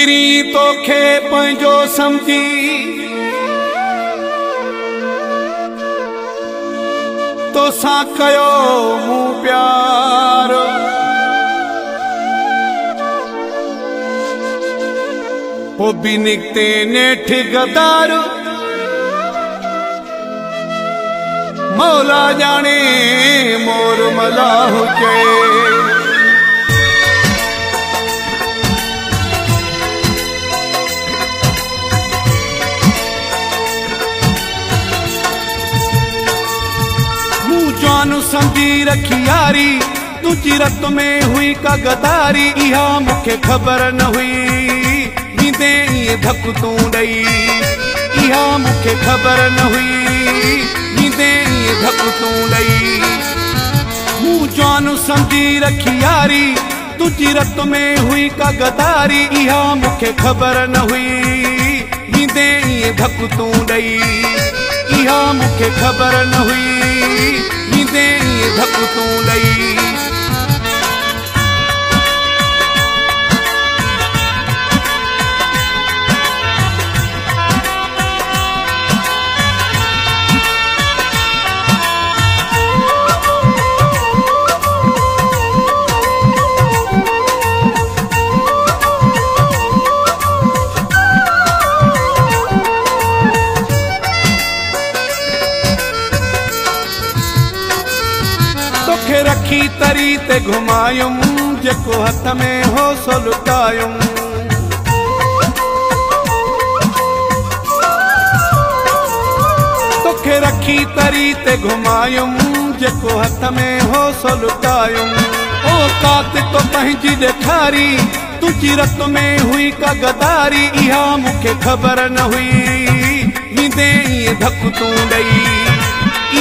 किरी तोखे पंहिंजो समझी तोसां कयो मूं प्यार पोइ बि निकिते नेठ गदार मौला जाने मोर मला हुजे जान समझी रखी यारी तुझी रत में हुई का गदारी इहा मुखे खबर न हुई नींदे ये धक तू ॾई इहा मुखे खबर न हुई नींदे ये धक तू ॾई मूं जान समझी रखी यारी तुझी रत में हुई का गदारी इहा मुखे खबर न हुई नींदे ये धक तू ॾई इहा मुखे खबर न हुई नींदे ये धक तू ॾई रखी तरी ते घुमायुम जेको हथ में हो सो लुटायुम तोखे रखी तरी ते घुमायुम जेको हथ में हो सो लुटायुम ओ कात तो पंहिंजी ॾेखारी तुझी रत में हुई का गदारी इहा मुखे खबर न हुई नींदे ये धक तू ॾई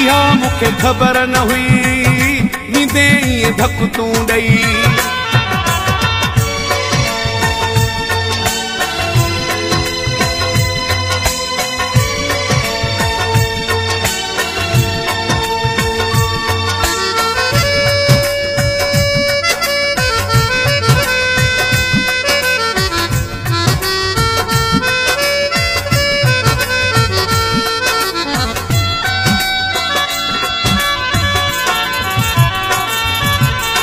इहा मुखे खबर न हुई नींदे ये धक तू ॾई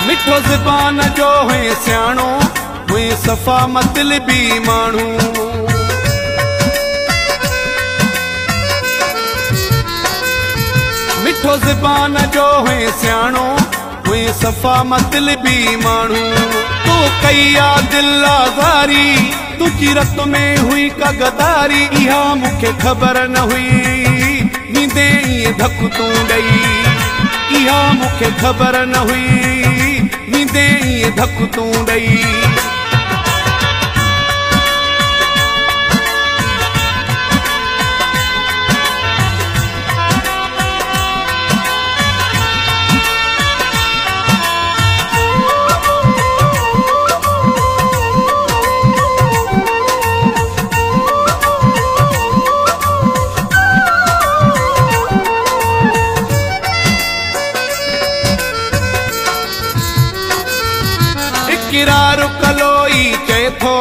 मिठो ज़बान जो हुई सियाणो हुई सफ़ा मतलबी माण्हू मिठो ज़बान जो हुई सियाणो हुई सफ़ा मतलबी माण्हू तो कई आ दिल आज़ारी तुझी रत में हुई का गदारी इहा मुखे खबर न हुई नींदे ये धक तू ॾई इहा मुखे खबर न हुई नींदे ये धक तू ॾई किरार कलोई चए थो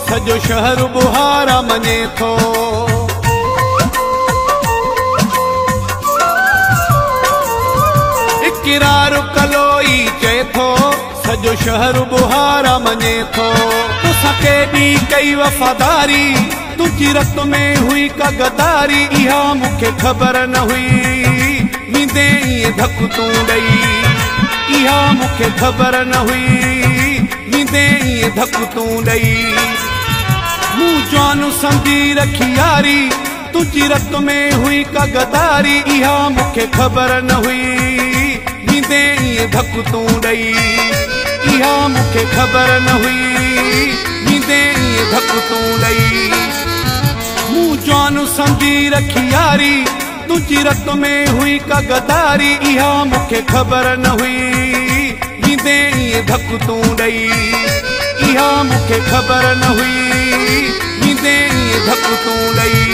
सॼो शहर बुहारा मञे थो किरार कलोई चए थो सॼो शहर बुहारा मञे थो तोसां केॾी कई वफ़ादारी तुझी रत में हुई का गदारी इहा मुखे खबर न हुई नींदे ये धक तू ॾई इहा मुखे खबर न हुई नींदे ये धक तू ॾई मूं जान समझी रखी यारी तुझी रत में हुई का गदारी इहा मुखे खबर न हुई नींदे ये धक तू ॾई इहा मुखे खबर न हुई नींदे ये धक तू ॾई मूं जान समझी रखी यारी तुझी रत में हुई का गदारी इहा मुखे खबर न हुई नींदे ये धक तू ॾई इहा मुखे खबर न हुई नींदे ये धक तू ॾई